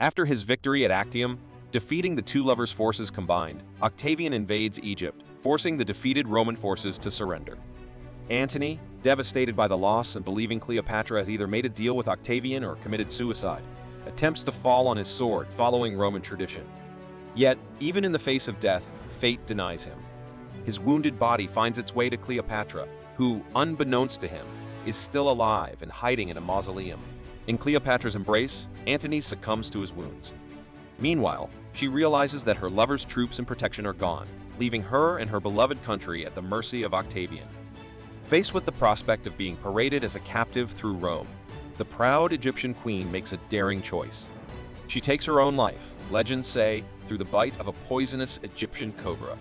After his victory at Actium, defeating the two lovers' forces combined, Octavian invades Egypt, forcing the defeated Roman forces to surrender. Antony, devastated by the loss and believing Cleopatra has either made a deal with Octavian or committed suicide, attempts to fall on his sword following Roman tradition. Yet, even in the face of death, fate denies him. His wounded body finds its way to Cleopatra, who, unbeknownst to him, is still alive and hiding in a mausoleum. In Cleopatra's embrace, Antony succumbs to his wounds. Meanwhile, she realizes that her lover's troops and protection are gone, leaving her and her beloved country at the mercy of Octavian. Faced with the prospect of being paraded as a captive through Rome, the proud Egyptian queen makes a daring choice. She takes her own life, legends say, through the bite of a poisonous Egyptian cobra.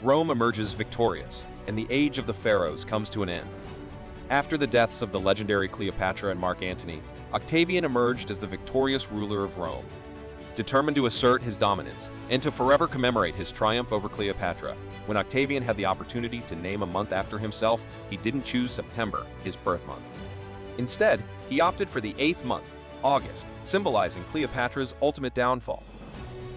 Rome emerges victorious, and the age of the pharaohs comes to an end. After the deaths of the legendary Cleopatra and Mark Antony, Octavian emerged as the victorious ruler of Rome. Determined to assert his dominance and to forever commemorate his triumph over Cleopatra, when Octavian had the opportunity to name a month after himself, he didn't choose September, his birth month. Instead, he opted for the 8th month, August, symbolizing Cleopatra's ultimate downfall.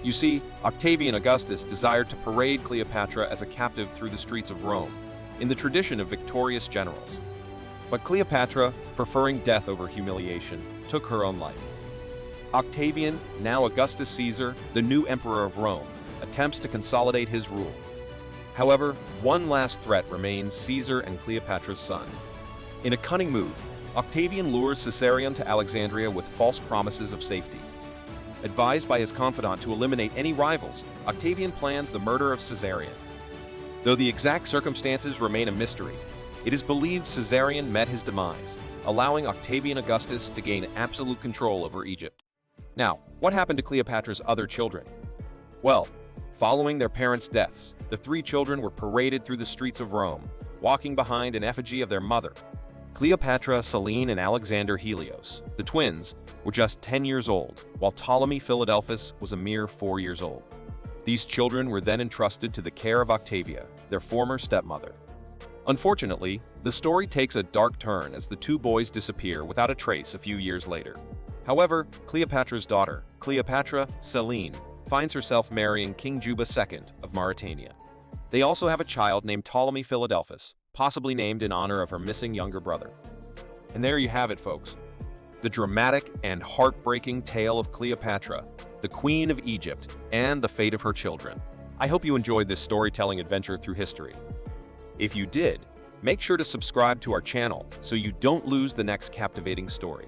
You see, Octavian Augustus desired to parade Cleopatra as a captive through the streets of Rome, in the tradition of victorious generals. But Cleopatra, preferring death over humiliation, took her own life. Octavian, now Augustus Caesar, the new emperor of Rome, attempts to consolidate his rule. However, one last threat remains Caesar and Cleopatra's son. In a cunning move, Octavian lures Caesarion to Alexandria with false promises of safety. Advised by his confidant to eliminate any rivals, Octavian plans the murder of Caesarion. Though the exact circumstances remain a mystery, it is believed Caesarion met his demise, allowing Octavian Augustus to gain absolute control over Egypt. Now, what happened to Cleopatra's other children? Well, following their parents' deaths, the 3 children were paraded through the streets of Rome, walking behind an effigy of their mother. Cleopatra, Selene, and Alexander Helios, the twins, were just 10 years old, while Ptolemy Philadelphus was a mere 4 years old. These children were then entrusted to the care of Octavia, their former stepmother. Unfortunately, the story takes a dark turn as the 2 boys disappear without a trace a few years later. However, Cleopatra's daughter, Cleopatra Selene, finds herself marrying King Juba II of Mauritania. They also have a child named Ptolemy Philadelphus, possibly named in honor of her missing younger brother. And there you have it, folks. The dramatic and heartbreaking tale of Cleopatra, the Queen of Egypt, and the fate of her children. I hope you enjoyed this storytelling adventure through history. If you did, make sure to subscribe to our channel so you don't lose the next captivating story.